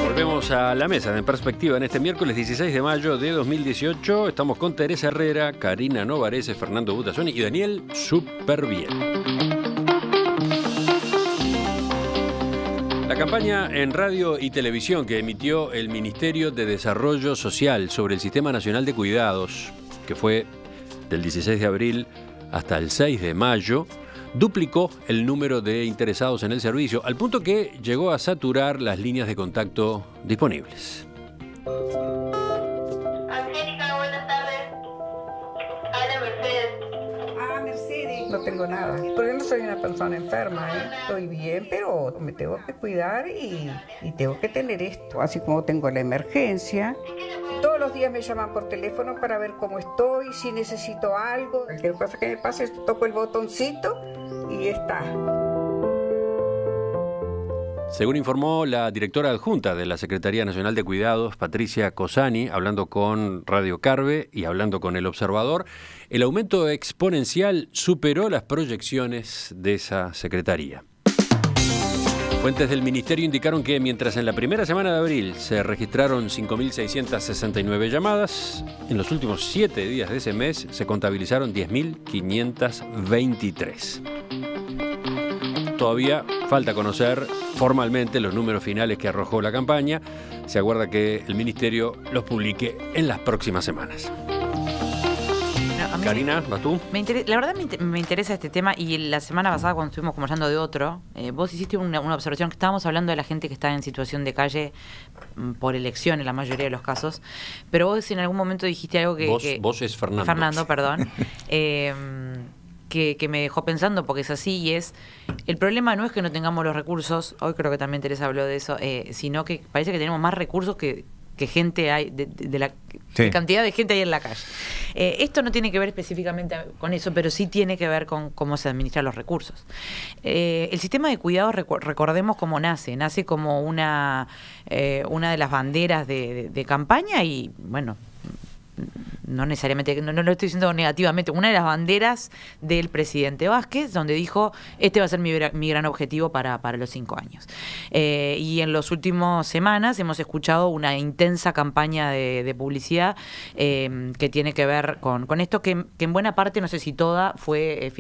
Volvemos a la mesa de En Perspectiva en este miércoles 16 de mayo de 2018. Estamos con Teresa Herrera, Karina Novarese, Fernando Butazzoni y Daniel Superbiel. La campaña en radio y televisión que emitió el Ministerio de Desarrollo Social sobre el Sistema Nacional de Cuidados, que fue del 16 de abril hasta el 6 de mayo, duplicó el número de interesados en el servicio, al punto que llegó a saturar las líneas de contacto disponibles. Angélica, buenas tardes. Hola, Mercedes. Ah, Mercedes. No tengo nada, porque no soy una persona enferma, ¿eh? Estoy bien, pero me tengo que cuidar y tengo que tener esto. Así como tengo la emergencia. Todos los días me llaman por teléfono para ver cómo estoy, si necesito algo. Cualquier cosa que me pase, toco el botoncito y está. Según informó la directora adjunta de la Secretaría Nacional de Cuidados, Patricia Cosani, hablando con Radio Carve y hablando con El Observador, el aumento exponencial superó las proyecciones de esa secretaría. Fuentes del Ministerio indicaron que mientras en la primera semana de abril se registraron 5.669 llamadas, en los últimos 7 días de ese mes se contabilizaron 10.523. Todavía falta conocer formalmente los números finales que arrojó la campaña. Se aguarda que el Ministerio los publique en las próximas semanas. Karina, ¿vas tú? La verdad me interesa este tema, y la semana pasada cuando estuvimos conversando de otro, vos hiciste una observación, que estábamos hablando de la gente que está en situación de calle por elección en la mayoría de los casos, pero vos en algún momento dijiste algo que... Vos es Fernando. Fernando, perdón. Que me dejó pensando, porque es así, y es, el problema no es que no tengamos los recursos, hoy creo que también Teresa habló de eso, sino que parece que tenemos más recursos que gente hay, de la cantidad de gente hay en la calle. Esto no tiene que ver específicamente con eso, pero sí tiene que ver con cómo se administran los recursos. El sistema de cuidados, recordemos cómo nace como una de las banderas de campaña, y bueno, no necesariamente, no lo estoy diciendo negativamente, una de las banderas del presidente Vázquez, donde dijo, este va a ser mi gran objetivo para los 5 años. Y en las últimas semanas hemos escuchado una intensa campaña de publicidad que tiene que ver con esto, que en buena parte, no sé si toda, fue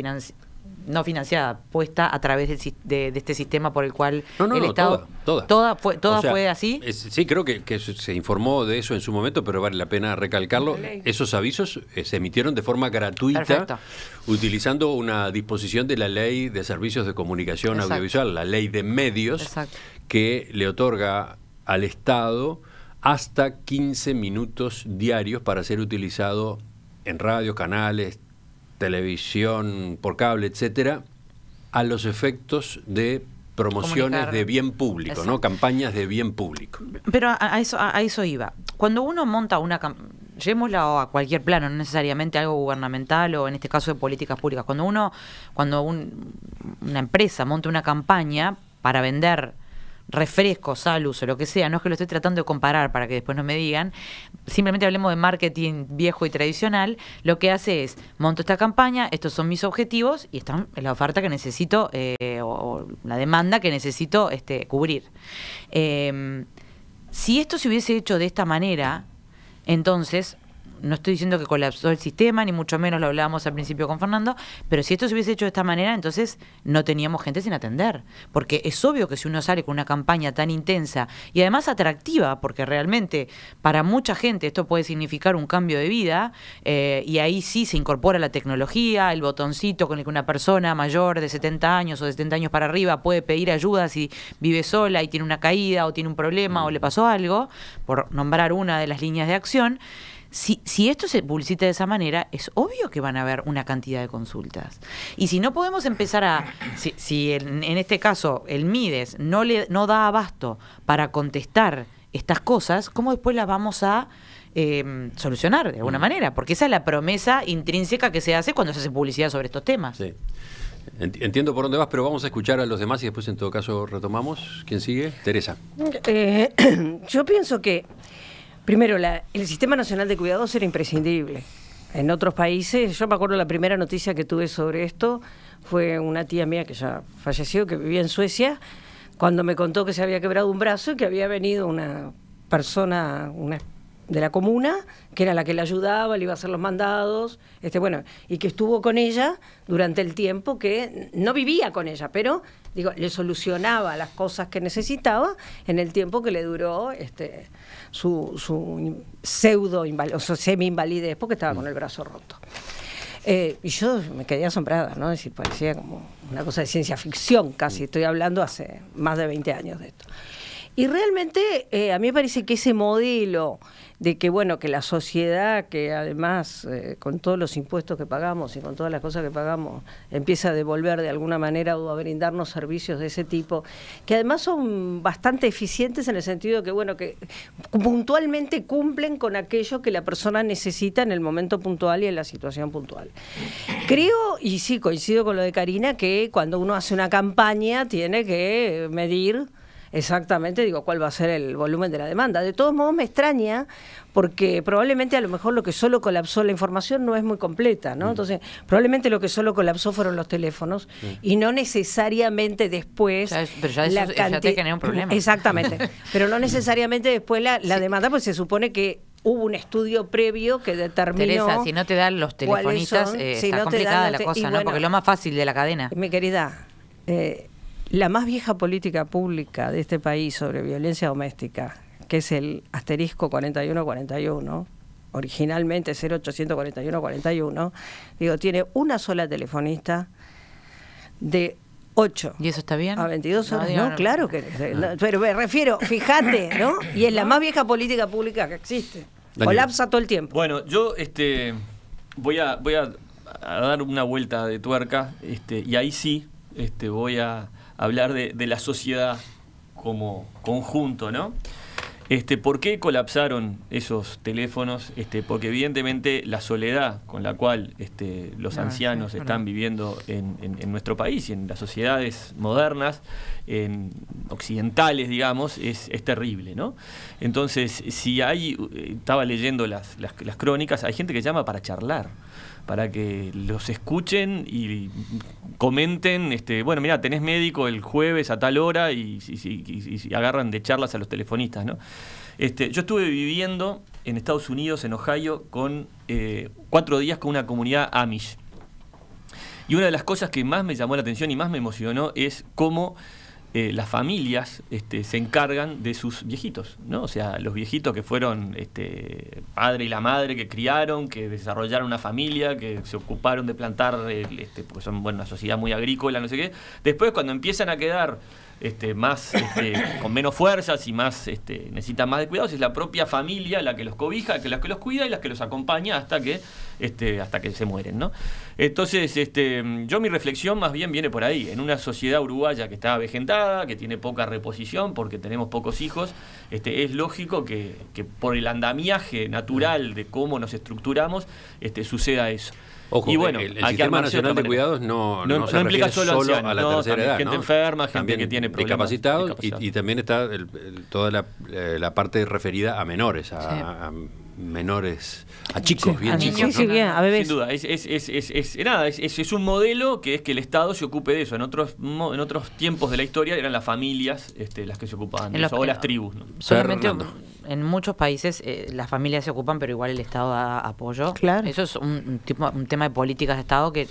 no financiada, puesta a través de este sistema por el cual el Estado... Toda fue así. Sí, creo que se informó de eso en su momento, pero vale la pena recalcarlo. Esos avisos se emitieron de forma gratuita. Perfecto. Utilizando una disposición de la Ley de Servicios de Comunicación. Exacto. Audiovisual, la Ley de Medios. Exacto. Que le otorga al Estado hasta 15 minutos diarios para ser utilizado en radio, canales, televisión por cable, etcétera, a los efectos de promociones de bien público. Exacto. ¿No? Campañas de bien público. Pero a eso iba. Cuando uno monta llevémosla a cualquier plano, no necesariamente algo gubernamental o en este caso de políticas públicas. Cuando una empresa monta una campaña para vender refrescos, salud o lo que sea, no es que lo estoy tratando de comparar para que después no me digan, simplemente hablemos de marketing viejo y tradicional, lo que hace es, monto esta campaña, estos son mis objetivos y esta es la oferta que necesito o la demanda que necesito cubrir. Si esto se hubiese hecho de esta manera, entonces... No estoy diciendo que colapsó el sistema, ni mucho menos, lo hablábamos al principio con Fernando, pero si esto se hubiese hecho de esta manera, entonces no teníamos gente sin atender. Porque es obvio que si uno sale con una campaña tan intensa y además atractiva, porque realmente para mucha gente esto puede significar un cambio de vida, y ahí sí se incorpora la tecnología, el botoncito con el que una persona mayor de 70 años o de 70 años para arriba puede pedir ayuda si vive sola y tiene una caída o tiene un problema o le pasó algo, por nombrar una de las líneas de acción. Si esto se publicita de esa manera, es obvio que van a haber una cantidad de consultas. Y si no podemos empezar si en este caso el Mides no da abasto para contestar estas cosas, ¿cómo después las vamos a solucionar de alguna manera? Porque esa es la promesa intrínseca que se hace cuando se hace publicidad sobre estos temas. Sí. Entiendo por dónde vas, pero vamos a escuchar a los demás y después en todo caso retomamos. ¿Quién sigue? Teresa. Yo pienso que primero, el Sistema Nacional de Cuidados era imprescindible. En otros países, yo me acuerdo la primera noticia que tuve sobre esto, fue una tía mía que ya falleció, que vivía en Suecia, cuando me contó que se había quebrado un brazo y que había venido una persona de la comuna, que era la que le ayudaba, le iba a hacer los mandados, bueno, y que estuvo con ella durante el tiempo que no vivía con ella, pero digo, le solucionaba las cosas que necesitaba en el tiempo que le duró su semi-invalidez, porque estaba con el brazo roto. Y yo me quedé asombrada, ¿no? Es decir, parecía como una cosa de ciencia ficción casi, estoy hablando hace más de 20 años de esto. Y realmente a mí me parece que ese modelo de que, bueno, que la sociedad, que además con todos los impuestos que pagamos y con todas las cosas que pagamos, empieza a devolver de alguna manera o a brindarnos servicios de ese tipo, que además son bastante eficientes en el sentido que, bueno, que puntualmente cumplen con aquello que la persona necesita en el momento puntual y en la situación puntual. Creo, y sí, coincido con lo de Karina, que cuando uno hace una campaña tiene que medir exactamente, digo, cuál va a ser el volumen de la demanda. De todos modos me extraña porque probablemente a lo mejor lo que solo colapsó la información no es muy completa, ¿no? Entonces, probablemente lo que solo colapsó fueron los teléfonos y no necesariamente después pero ya eso ya te genera un problema. Exactamente. Pero no necesariamente después la demanda, pues se supone que hubo un estudio previo que determinó... Teresa, si no te dan los telefonistas, está complicada la cosa, ¿no? Bueno, porque es lo más fácil de la cadena. Mi querida, la más vieja política pública de este país sobre violencia doméstica, que es el asterisco 4141, originalmente 0841-41, digo, tiene una sola telefonista de 8 ¿Y eso está bien? a 22 horas. No, Claro que... pero me refiero, fíjate, ¿no? Y es la más vieja política pública que existe. Daniel. Colapsa todo el tiempo. Bueno, yo voy a dar una vuelta de tuerca, y ahí sí voy a hablar de la sociedad como conjunto, ¿no? ¿Por qué colapsaron esos teléfonos? Porque evidentemente la soledad con la cual los ancianos están viviendo en nuestro país y en las sociedades modernas, occidentales, digamos, es terrible, ¿no? Entonces, si estaba leyendo las crónicas, hay gente que llama para charlar, para que los escuchen y comenten, bueno, mira, tenés médico el jueves a tal hora y agarran de charlas a los telefonistas, ¿no? Yo estuve viviendo en Estados Unidos, en Ohio, con 4 días con una comunidad Amish. Y una de las cosas que más me llamó la atención y más me emocionó es cómo las familias se encargan de sus viejitos, ¿no? O sea, los viejitos que fueron padre y la madre que criaron, que desarrollaron una familia, que se ocuparon de plantar, porque son una sociedad muy agrícola, no sé qué. Después, cuando empiezan a quedar más con menos fuerzas y más necesitan más de cuidados, es la propia familia la que los cobija, la que los cuida y la que los acompaña hasta que se mueren, ¿no? Entonces, yo mi reflexión más bien viene por ahí. En una sociedad uruguaya que está avejentada, que tiene poca reposición porque tenemos pocos hijos, es lógico que por el andamiaje natural de cómo nos estructuramos suceda eso. Ojo, y bueno, el Sistema Nacional de Cuidados no se implica refiere solo a la tercera edad, gente ¿no? enferma, gente también que tiene problemas. Discapacitados y también está toda la parte referida a menores, a menores, a chicos, bien chicos. Sí, sí, bien, a bebés. Sin duda, es un modelo que es que el Estado se ocupe de eso. En otros tiempos de la historia eran las familias las que se ocupaban de eso, o las tribus, ¿no? Solamente en muchos países las familias se ocupan, pero igual el Estado da apoyo. Claro. Eso es un tema de políticas de Estado que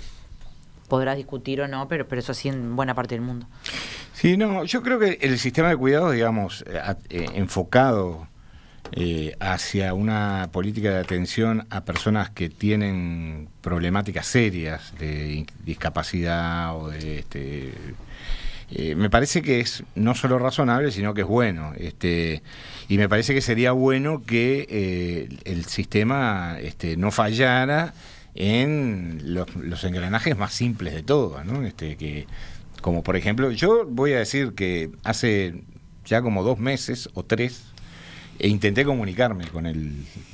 podrás discutir o no, pero eso sí en buena parte del mundo. Sí, no, yo creo que el sistema de cuidados, digamos, enfocado hacia una política de atención a personas que tienen problemáticas serias de discapacidad o de me parece que es no solo razonable, sino que es bueno. Y me parece que sería bueno que el sistema no fallara en los engranajes más simples de todo, ¿no? Como por ejemplo, yo voy a decir que hace ya como 2 meses o 3 intenté comunicarme con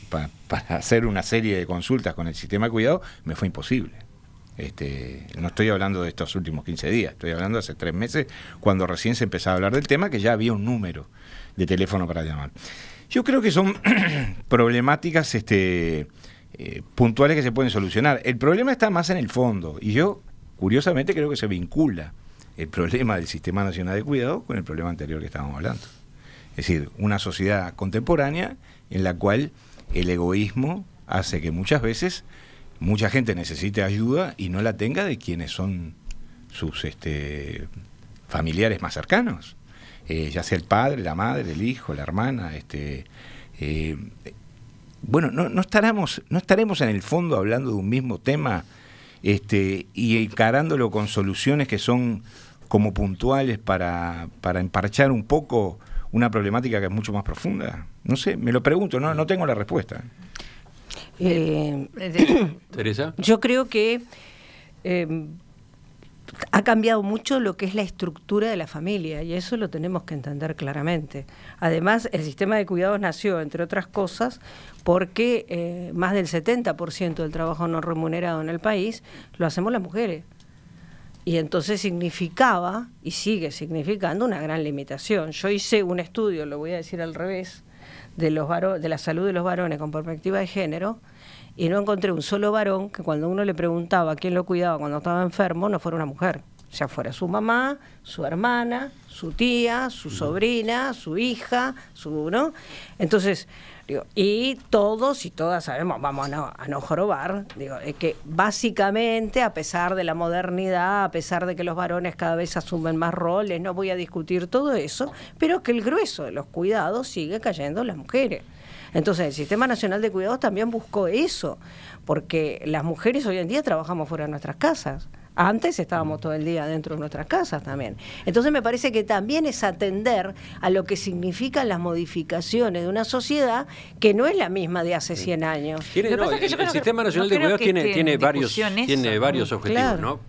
para hacer una serie de consultas con el sistema de cuidado, me fue imposible. No estoy hablando de estos últimos 15 días, estoy hablando de hace 3 meses, cuando recién se empezaba a hablar del tema, que ya había un número de teléfono para llamar. Yo creo que son problemáticas puntuales que se pueden solucionar. El problema está más en el fondo, y yo, curiosamente, creo que se vincula el problema del Sistema Nacional de Cuidado con el problema anterior que estábamos hablando. Es decir, una sociedad contemporánea en la cual el egoísmo hace que muchas veces mucha gente necesite ayuda y no la tenga de quienes son sus familiares más cercanos, ya sea el padre, la madre, el hijo, la hermana. Bueno, no estaremos en el fondo hablando de un mismo tema y encarándolo con soluciones que son como puntuales para emparchar un poco una problemática que es mucho más profunda. No sé, me lo pregunto, no tengo la respuesta. Teresa. Yo creo que ha cambiado mucho lo que es la estructura de la familia y eso lo tenemos que entender claramente. Además, el sistema de cuidados nació, entre otras cosas, porque más del 70% del trabajo no remunerado en el país lo hacemos las mujeres. Y entonces significaba, y sigue significando, una gran limitación. Yo hice un estudio, lo voy a decir al revés, de la salud de los varones con perspectiva de género, y no encontré un solo varón que cuando uno le preguntaba quién lo cuidaba cuando estaba enfermo, no fuera una mujer. Ya fuera su mamá, su hermana, su tía, su sobrina, su hija, ¿no? Entonces, digo, y todos y todas sabemos, vamos a no jorobar, digo, que básicamente, a pesar de la modernidad, a pesar de que los varones cada vez asumen más roles, no voy a discutir todo eso, pero que el grueso de los cuidados sigue cayendo en las mujeres. Entonces, el Sistema Nacional de Cuidados también buscó eso, porque las mujeres hoy en día trabajamos fuera de nuestras casas. Antes estábamos todo el día dentro de nuestras casas también. Entonces me parece que también es atender a lo que significan las modificaciones de una sociedad que no es la misma de hace 100 años. El Sistema Nacional de Cuidados tiene varios objetivos, claro, ¿no?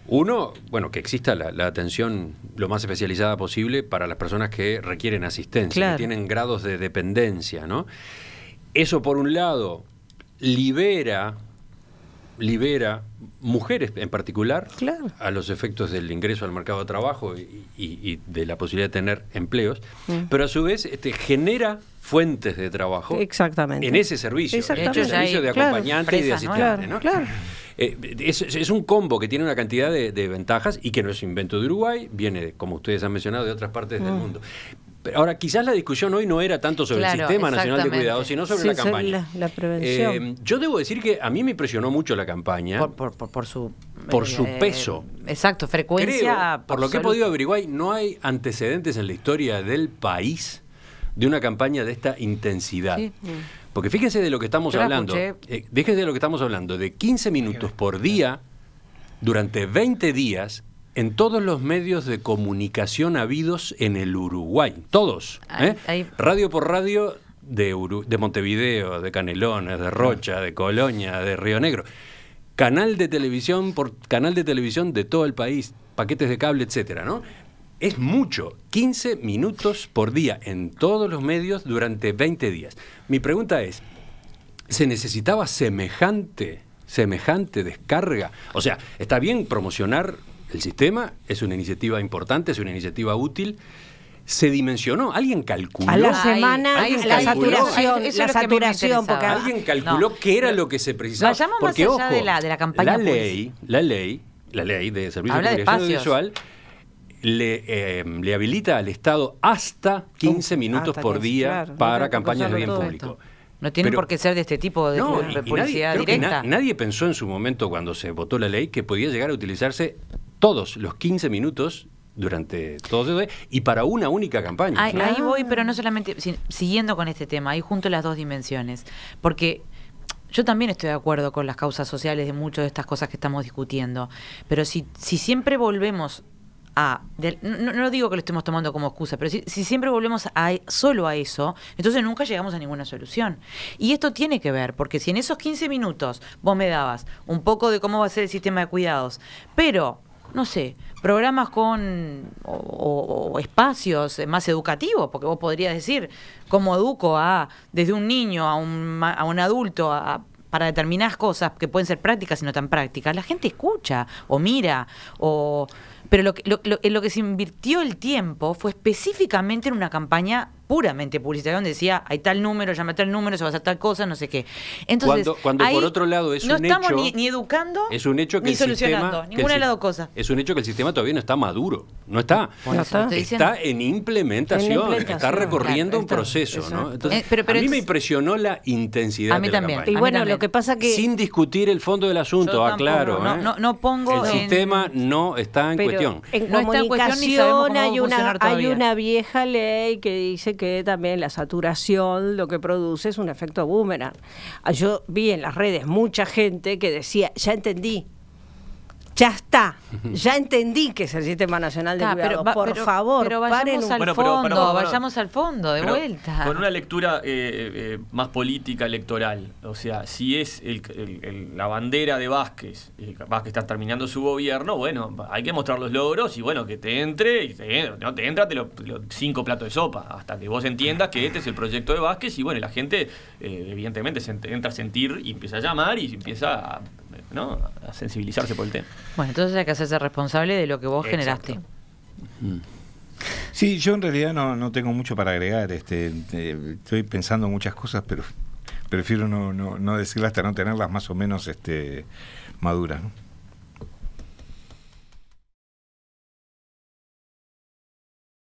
Uno, bueno, que exista la atención lo más especializada posible para las personas que requieren asistencia, claro, que tienen grados de dependencia, ¿no? Eso, por un lado, libera mujeres en particular, claro, a los efectos del ingreso al mercado de trabajo y de la posibilidad de tener empleos, pero a su vez genera fuentes de trabajo. Exactamente. En ese servicio, en el servicio de acompañante, claro, y de asistente, ¿no? Claro. Es un combo que tiene una cantidad de ventajas y que no es invento de Uruguay, viene, como ustedes han mencionado, de otras partes del mundo. Pero ahora, quizás la discusión hoy no era tanto sobre el Sistema Nacional de Cuidados, sino sobre la campaña. La prevención. Yo debo decir que a mí me impresionó mucho la campaña. Por su peso. Exacto, frecuencia. Creo, por lo que he podido averiguar, no hay antecedentes en la historia del país de una campaña de esta intensidad. Sí. Porque fíjense de lo que estamos hablando. Fíjense de lo que estamos hablando, de 15 minutos por día durante 20 días en todos los medios de comunicación habidos en el Uruguay. Todos. Radio por radio de Montevideo, de Canelones, de Rocha, de Colonia, de Río Negro. Canal de televisión por canal de televisión de todo el país, paquetes de cable, etcétera, ¿no? Es mucho, 15 minutos por día en todos los medios durante 20 días. Mi pregunta es, ¿se necesitaba semejante descarga? O sea, está bien promocionar el sistema, es una iniciativa importante, es una iniciativa útil. ¿Se dimensionó? ¿Alguien calculó? A la semana, la saturación. Porque ¿alguien calculó qué era lo que se precisaba? Vayamos porque, más allá de la campaña. La ley de Servicios de Comunicación Audiovisual le habilita al Estado hasta 15 minutos por día para campañas de bien público. No tiene por qué ser de este tipo de publicidad directa. Nadie pensó en su momento, cuando se votó la ley, que podía llegar a utilizarse todos los 15 minutos durante todos esos días y para una única campaña. Ahí voy, pero no solamente, siguiendo con este tema, ahí junto las dos dimensiones. Porque yo también estoy de acuerdo con las causas sociales de muchas de estas cosas que estamos discutiendo. Pero si siempre volvemos no digo que lo estemos tomando como excusa, pero si siempre volvemos solo a eso, entonces nunca llegamos a ninguna solución. Y esto tiene que ver, porque si en esos 15 minutos vos me dabas un poco de cómo va a ser el sistema de cuidados, pero, no sé, programas o espacios más educativos, porque vos podrías decir cómo educo desde un niño a un adulto para determinadas cosas que pueden ser prácticas y no tan prácticas, la gente escucha o mira pero en lo que se invirtió el tiempo fue específicamente en una campaña puramente publicitaria, donde decía, hay tal número, llama a tal número, se va a hacer tal cosa, no sé qué. Entonces, cuando ahí por otro lado es no un estamos hecho, ni educando, es un hecho que ni el sistema, solucionando, ninguna de las dos cosas. Es un hecho que el sistema todavía no está maduro, no está. Bueno, está en implementación, está recorriendo un proceso, ¿no? Entonces, pero a mí me impresionó la intensidad a mí de la también. campaña. Y bueno, lo que pasa que... Sin discutir el fondo del asunto, aclaro. No pongo el sistema no está en cuestión. En no está en cuestión ni sabemos cómo va a funcionar hay todavía. una vieja ley que dice que también la saturación lo que produce es un efecto boomerang. Yo vi en las redes mucha gente que decía, ya entendí, ya está, ya entendí que es el Sistema Nacional de Cuidado. Por favor, pero vayamos al fondo, vayamos al fondo, de vuelta. Con una lectura más política electoral, o sea, si es la bandera de Vázquez, Vázquez está terminando su gobierno, bueno, hay que mostrar los logros y bueno, que te entre, y no te entra, te lo 5 platos de sopa, hasta que vos entiendas que este es el proyecto de Vázquez y bueno, la gente evidentemente se entra a sentir y empieza a llamar y empieza a sensibilizarse por el tema. Bueno, entonces hay que hacerse responsable de lo que vos generaste. Sí, yo en realidad no tengo mucho para agregar. Estoy pensando muchas cosas, pero prefiero no decirlas hasta no tenerlas más o menos maduras, ¿no?